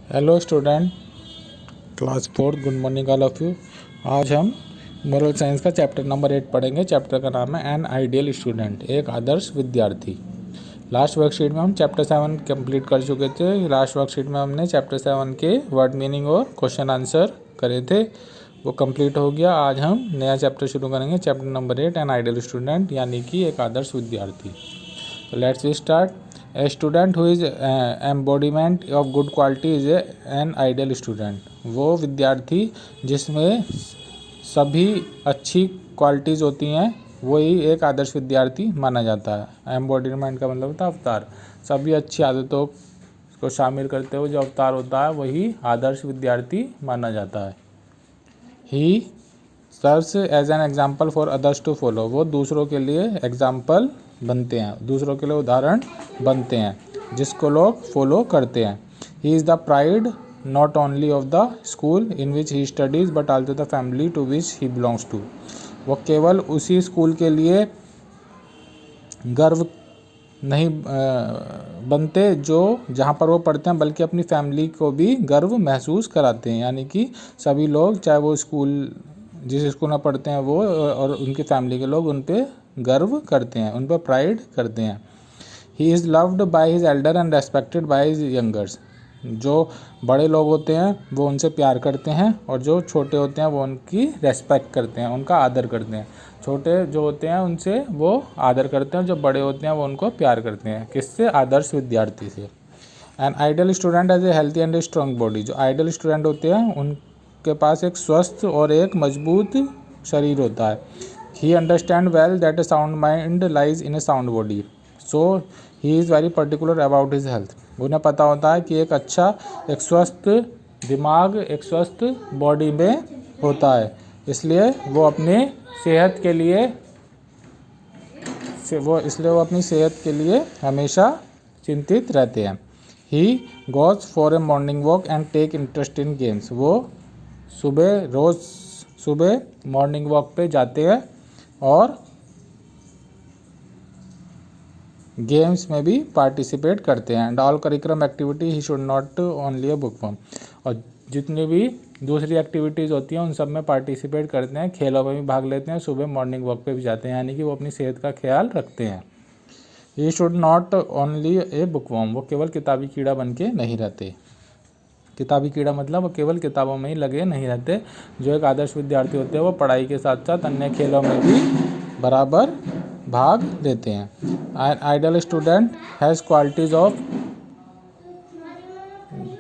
Hello student, class 4, good morning all of you. आज हम moral science का chapter number 8 पढ़ेंगे। चैप्टर का नाम है एन आइडियल स्टूडेंट, एक आदर्श विद्यार्थी। लास्ट वर्कशीट में हम चैप्टर 7 कंप्लीट कर चुके थे। लास्ट वर्कशीट में हमने चैप्टर 7 के वर्ड मीनिंग और क्वेश्चन आंसर करे थे, वो कंप्लीट हो गया। आज हम नया चैप्टर शुरू करेंगे, chapter number 8 an ideal student, यानी कि एक आदर्श विद्यार्थी। तो let's we start. A student who is embodiment of good quality is an ideal student। वो विद्यार्थी जिसमें सभी अच्छी क्वालिटीज़ होती हैं वही एक आदर्श विद्यार्थी माना जाता है। एम्बॉडीमेंट का मतलब होता है अवतार। सभी अच्छी आदतों को शामिल करते हुए जो अवतार होता है वही आदर्श विद्यार्थी माना जाता है। He serves as an example for others to follow. वो दूसरों के लिए एग्जाम्पल बनते हैं, दूसरों के लिए उदाहरण बनते हैं जिसको लोग फॉलो करते हैं। He is the pride not only of the school in which he studies but also the family to which he belongs to. वो केवल उसी स्कूल के लिए गर्व नहीं बनते जो जहाँ पर वो पढ़ते हैं, बल्कि अपनी फैमिली को भी गर्व महसूस कराते हैं। यानी कि सभी लोग, चाहे वो स्कूल जिस स्कूल में पढ़ते हैं वो और उनकी फैमिली के लोग उन पर गर्व करते हैं, उन पर प्राइड करते हैं। He is loved by his Elder and respected by his youngers. जो बड़े लोग होते हैं वो उनसे प्यार करते हैं और जो छोटे होते हैं वो उनकी रेस्पेक्ट करते हैं, उनका आदर करते हैं। छोटे जो होते हैं उनसे वो आदर करते हैं, जो बड़े होते हैं वो उनको प्यार करते हैं। किससे? आदर्श विद्यार्थी से। An ideal student has a healthy and strong body. जो आइडियल स्टूडेंट होते हैं उनके पास एक स्वस्थ और एक मजबूत शरीर होता है। ही understand well that A sound mind lies in A sound body, so he is very particular about his health. उन्हें पता होता है कि एक स्वस्थ दिमाग एक स्वस्थ बॉडी में होता है, इसलिए वो अपनी सेहत के लिए हमेशा चिंतित रहते हैं। He goes for a morning walk and take interest in games. वो रोज़ सुबह मॉर्निंग वॉक पे जाते हैं और गेम्स में भी पार्टिसिपेट करते हैं। And all curriculum activity he should not only a book form. और जितनी भी दूसरी एक्टिविटीज़ होती हैं उन सब में पार्टिसिपेट करते हैं, खेलों में भी भाग लेते हैं, सुबह मॉर्निंग वॉक पे भी जाते हैं, यानी कि वो अपनी सेहत का ख्याल रखते हैं। He should not only a bookworm. वो केवल किताबी कीड़ा बन के नहीं रहते। किताबी कीड़ा मतलब वो केवल किताबों में ही लगे नहीं रहते। जो एक आदर्श विद्यार्थी होते हैं वो पढ़ाई के साथ साथ अन्य खेलों में भी बराबर भाग लेते हैं। An ideal student has qualities of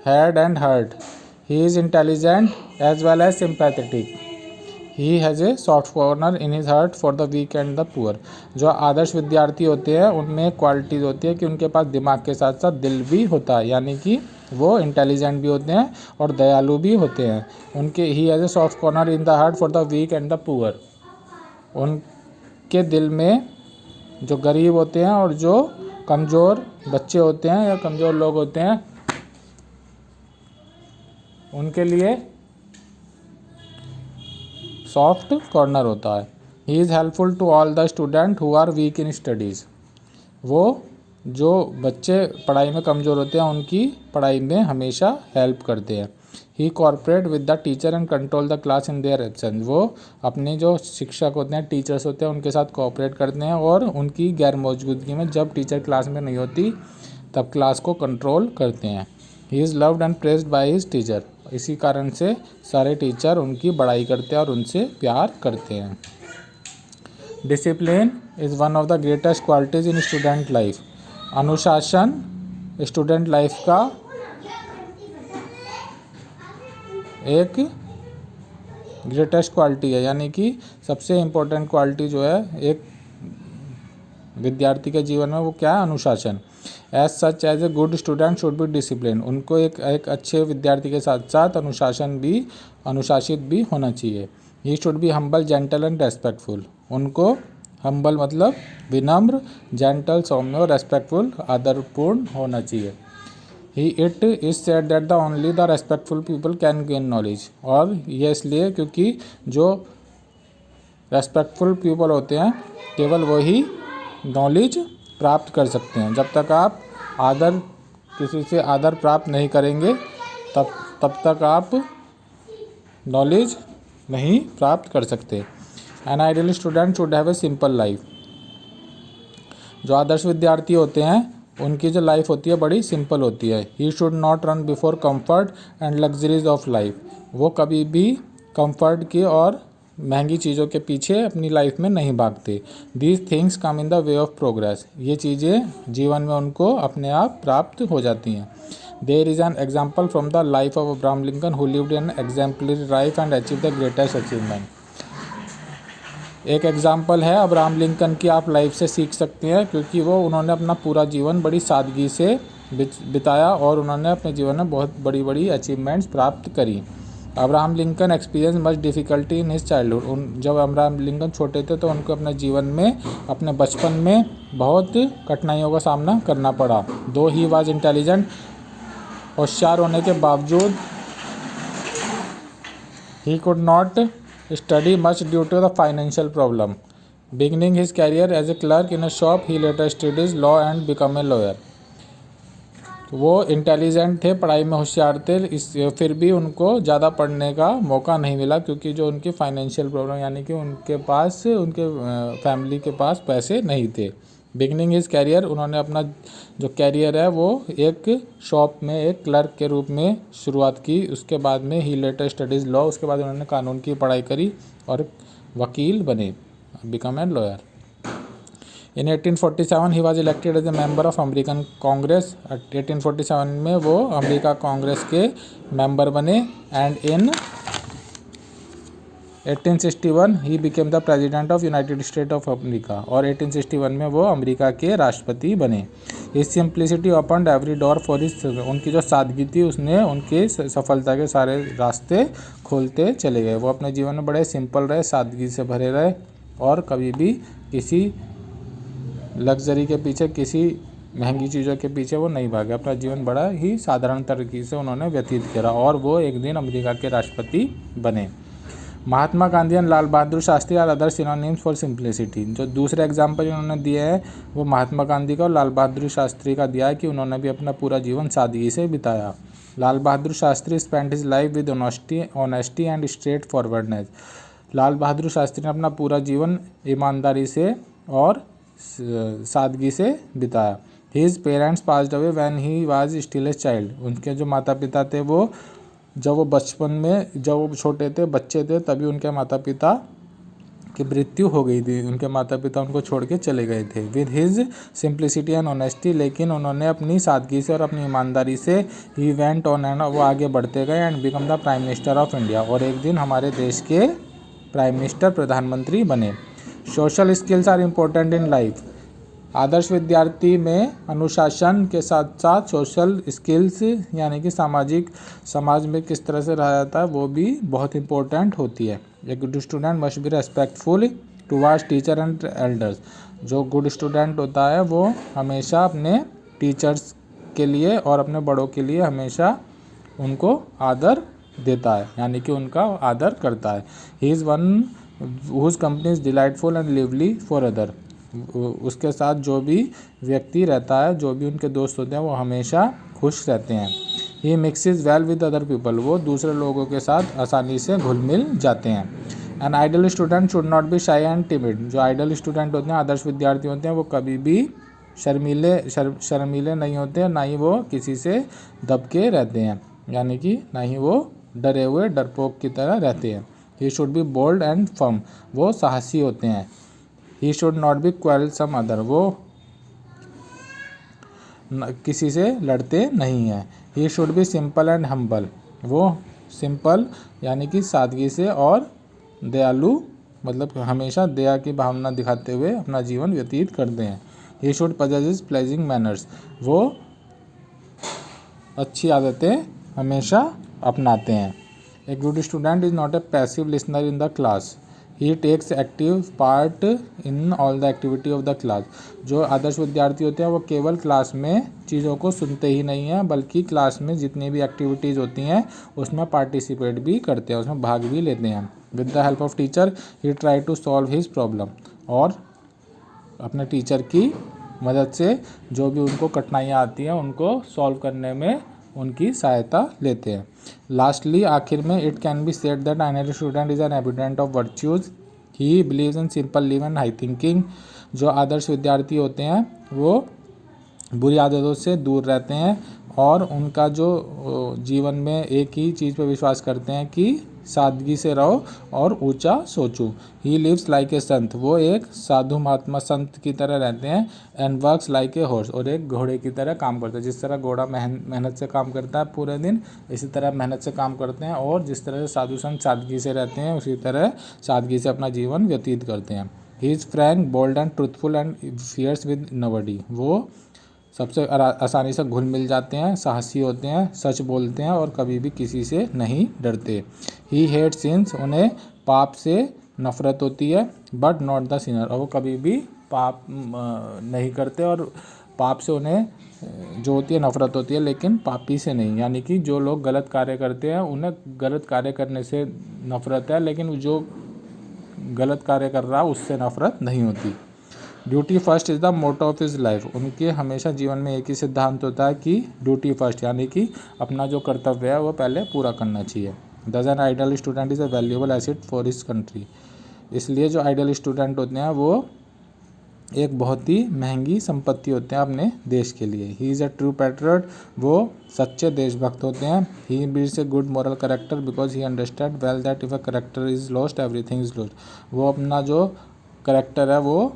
head and heart. He is intelligent as well as sympathetic. He has a soft corner in his heart for the weak and the poor. जो आदर्श विद्यार्थी होते हैं उनमें क्वालिटीज़ होती है कि उनके पास दिमाग के साथ साथ दिल भी होता है, यानी कि वो इंटेलिजेंट भी होते हैं और दयालु भी होते हैं। He has a soft corner in the heart for the weak and the poor. उनके दिल में जो गरीब होते हैं और जो कमज़ोर बच्चे होते हैं या कमज़ोर लोग होते हैं उनके लिए सॉफ्ट कॉर्नर होता है। He is helpful to all the student who are weak in studies. वो जो बच्चे पढ़ाई में कमज़ोर होते हैं उनकी पढ़ाई में हमेशा हेल्प करते हैं। He cooperate with the teacher and control the class in their absence. वो अपने जो शिक्षक होते हैं, टीचर्स होते हैं, उनके साथ कोऑपरेट करते हैं और उनकी गैर मौजूदगी में, जब टीचर क्लास में नहीं होती तब क्लास को कंट्रोल करते हैं। He is loved and praised by his teacher. इसी कारण से सारे टीचर उनकी बड़ाई करते हैं और उनसे प्यार करते हैं। Discipline is one of the greatest qualities in student life. अनुशासन स्टूडेंट लाइफ का एक ग्रेटेस्ट क्वालिटी है, यानी कि सबसे इम्पोर्टेंट क्वालिटी जो है एक विद्यार्थी के जीवन में, वो क्या है? अनुशासन। As such as a good student should be discipline. उनको एक अच्छे विद्यार्थी के साथ साथ अनुशासित भी होना चाहिए। ही should be humble, gentle and respectful. उनको हम्बल मतलब विनम्र, जेंटल सौम्य और रेस्पेक्टफुल आदरपूर्ण होना चाहिए। It is said that the only the respectful people can gain knowledge. और यह इसलिए क्योंकि जो रेस्पेक्टफुल पीपल होते हैं केवल वही नॉलेज प्राप्त कर सकते हैं। जब तक आप किसी से आदर प्राप्त नहीं करेंगे तब तब तक आप नॉलेज नहीं प्राप्त कर सकते। N ideal student should have a simple life. जो आदर्श विद्यार्थी होते हैं उनकी जो लाइफ होती है बड़ी सिंपल होती है। ही should not run before comfort and luxuries of life. वो कभी भी कंफर्ट की और महंगी चीज़ों के पीछे अपनी लाइफ में नहीं भागते। These things come in the way of progress. ये चीज़ें जीवन में उनको अपने आप प्राप्त हो जाती हैं। There is an example from the life of Abraham Lincoln who lived an exemplary life and achieve the greatest achievement. एक एग्जाम्पल है अब्राहम लिंकन की, आप लाइफ से सीख सकते हैं, क्योंकि उन्होंने अपना पूरा जीवन बड़ी सादगी से बिताया और उन्होंने अपने जीवन में बहुत बड़ी बड़ी अचीवमेंट्स प्राप्त करी। Abraham Lincoln experience much difficulty in his childhood. जब अब्राहम लिंकन छोटे थे तो उनको अपने जीवन में, अपने बचपन में बहुत कठिनाइयों का सामना करना पड़ा। दो ही वाज इंटेलिजेंट, होशियार होने के बावजूद he could not study much due to the financial problem. Beginning his career as a clerk in a shop, he later studied law and became a lawyer. वो इंटेलिजेंट थे, पढ़ाई में होशियार थे, फिर भी उनको ज़्यादा पढ़ने का मौका नहीं मिला क्योंकि जो उनकी फाइनेंशियल प्रॉब्लम, यानी कि उनके पास, उनके फैमिली के पास पैसे नहीं थे। बिगनिंग हिज कैरियर, उन्होंने अपना जो कैरियर है वो एक शॉप में एक क्लर्क के रूप में शुरुआत की। उसके बाद में ही लेटर स्टडीज़ लॉ, उसके बाद उन्होंने कानून की पढ़ाई करी और वकील बने, become an lawyer. In 1847 he was elected as a member of American Congress. 1847 में वो अमेरिका कांग्रेस के मेंबर बने। And in 1861 he became the president of United State of America. और 1861 में वो अमेरिका के राष्ट्रपति बने। His simplicity opened every door for his, उनकी जो सादगी थी उसने उनकी सफलता के सारे रास्ते खोलते चले गए। वो अपने जीवन में बड़े सिंपल रहे, सादगी से भरे रहे और कभी भी किसी लग्जरी के पीछे, किसी महंगी चीज़ों के पीछे वो नहीं भागे। अपना जीवन बड़ा ही साधारण तरीके से उन्होंने व्यतीत करा और वो एक दिन अमेरिका के राष्ट्रपति बने। Mahatma Gandhi and Lal Bahadur Shastri are other synonyms for simplicity. जो दूसरे एग्जाम्पल इन्होंने दिए हैं वो महात्मा गांधी का और लाल बहादुर शास्त्री का दिया है कि उन्होंने भी अपना पूरा जीवन सादगी से बिताया। Lal Bahadur Shastri spent his life with honesty and straightforwardness. Lal Bahadur Shastri ने अपना पूरा जीवन ईमानदारी से और सादगी से बिताया। His parents passed away when he was still a child. उनके जो माता पिता थे वो जब वो बचपन में, जब वो छोटे थे, बच्चे थे, तभी उनके माता पिता की मृत्यु हो गई थी। उनके माता पिता उनको छोड़ के चले गए थे। With his simplicity and honesty, लेकिन उन्होंने अपनी सादगी से और अपनी ईमानदारी से ही वेंट ऑन एंड, वो आगे बढ़ते गए and become the prime minister of India. और एक दिन हमारे देश के प्राइम मिनिस्टर, प्रधानमंत्री बने। Social skills are important in life. आदर्श विद्यार्थी में अनुशासन के साथ साथ सोशल स्किल्स, यानी कि समाज में किस तरह से रहा जाता है, वो भी बहुत इम्पोर्टेंट होती है। ए good student must be respectful towards teacher and elders. जो गुड स्टूडेंट होता है वो हमेशा अपने टीचर्स के लिए और अपने बड़ों के लिए हमेशा उनको आदर देता है, यानी कि उनका आदर करता है। He is one whose company is delightful and lively for other. उसके साथ जो भी व्यक्ति रहता है, जो भी उनके दोस्त होते हैं, वो हमेशा खुश रहते हैं। He mixes well with other people. वो दूसरे लोगों के साथ आसानी से घुल मिल जाते हैं। An ideal student should not be shy and timid. जो आइडल स्टूडेंट होते हैं, आदर्श विद्यार्थी होते हैं, वो कभी भी शर्मीले नहीं होते, ना ही वो किसी से दबके रहते हैं, यानी कि ना ही वो डरे हुए डरपोक की तरह रहते हैं। He should be bold and firm. वो साहसी होते हैं। He should not be quarrelsome other. वो किसी से लड़ते नहीं हैं। He should be simple and humble. वो सिंपल यानी कि सादगी से और दयालु, मतलब हमेशा दया की भावना दिखाते हुए अपना जीवन व्यतीत करते हैं। He should possess pleasing manners. वो अच्छी आदतें हमेशा अपनाते हैं। A good student is not a passive listener in the class. He takes active part in all the activity of the class. जो आदर्श विद्यार्थी होते हैं वो केवल क्लास में चीज़ों को सुनते ही नहीं हैं, बल्कि क्लास में जितनी भी एक्टिविटीज़ होती हैं उसमें पार्टिसिपेट भी करते हैं, उसमें भाग भी लेते हैं। With the help of teacher he try to solve his problem. और अपने टीचर की मदद से जो भी उनको कठिनाइयाँ आती हैं उनको सॉल्व करने में उनकी सहायता लेते हैं। लास्टली आखिर में it can be said that ideal student is an abundant of virtues, he believes in simple live and high thinking. जो आदर्श विद्यार्थी होते हैं वो बुरी आदतों से दूर रहते हैं और उनका जो जीवन में एक ही चीज़ पर विश्वास करते हैं कि सादगी से रहो और ऊंचा सोचो। ही लिव्स लाइक ए संत, वो एक साधु महात्मा संत की तरह रहते हैं। And works like a horse, और एक घोड़े की तरह काम करते हैं। जिस तरह घोड़ा मेहनत से काम करता है पूरे दिन, इसी तरह मेहनत से काम करते हैं। और जिस तरह से साधु संत सादगी से रहते हैं, उसी तरह सादगी से अपना जीवन व्यतीत करते हैं। He is frank, bold and truthful and fears with nobody, वो सबसे आसानी से घुल मिल जाते हैं, साहसी होते हैं, सच बोलते हैं और कभी भी किसी से नहीं डरते। ही हेट सिंस, उन्हें पाप से नफरत होती है, बट नॉट द सिनर, और वो कभी भी पाप नहीं करते और पाप से उन्हें जो होती है नफरत होती है, लेकिन पापी से नहीं। यानी कि जो लोग गलत कार्य करते हैं उन्हें गलत कार्य करने से नफरत है, लेकिन जो गलत कार्य कर रहा है उससे नफरत नहीं होती। Duty first is the motto of his life, उनके हमेशा जीवन में एक ही सिद्धांत होता है कि ड्यूटी फर्स्ट, यानी कि अपना जो कर्तव्य है वो पहले पूरा करना चाहिए। दस N ideal student is a valuable asset for his country, इसलिए जो आइडियल स्टूडेंट होते हैं वो एक बहुत ही महंगी संपत्ति होते हैं अपने देश के लिए। He is a true patriot, वो सच्चे देशभक्त होते हैं। He builds a good moral character because he understand well that if a character is lost everything is lost, वो अपना जो करेक्टर है वो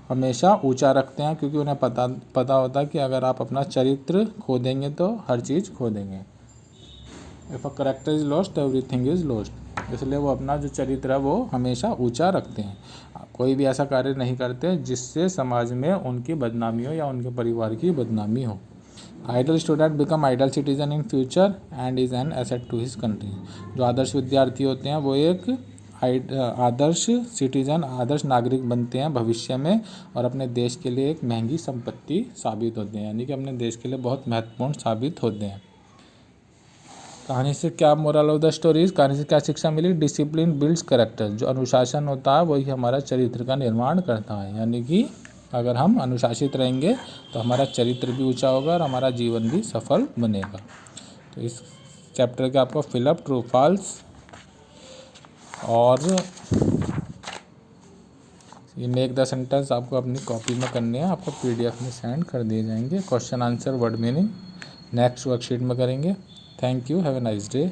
हमेशा ऊंचा रखते हैं, क्योंकि उन्हें पता होता है कि अगर आप अपना चरित्र खो देंगे तो हर चीज़ खो देंगे। If a character is lost everything is lost, इसलिए वो अपना जो चरित्र है वो हमेशा ऊंचा रखते हैं। कोई भी ऐसा कार्य नहीं करते जिससे समाज में उनकी बदनामी हो या उनके परिवार की बदनामी हो। Ideal student become ideal citizen in future and is an asset to his country, जो आदर्श विद्यार्थी होते हैं वो एक आदर्श सिटीजन, आदर्श नागरिक बनते हैं भविष्य में और अपने देश के लिए एक महंगी संपत्ति साबित होते हैं, यानी कि अपने देश के लिए बहुत महत्वपूर्ण साबित होते हैं। कहानी से क्या मोरल ऑफ द स्टोरीज, कहानी से क्या शिक्षा मिली? डिसिप्लिन बिल्ड्स कैरेक्टर, जो अनुशासन होता है वही हमारा चरित्र का निर्माण करता है, यानी कि अगर हम अनुशासित रहेंगे तो हमारा चरित्र भी ऊंचा होगा और हमारा जीवन भी सफल बनेगा। तो इस चैप्टर का आपको फिलअप ट्रू फॉल्स और ये मेक द सेंटेंस आपको अपनी कॉपी में करने हैं, आपको PDF में सेंड कर दिए जाएंगे। Question answer word meaning next worksheet में करेंगे। Thank you, have a nice day.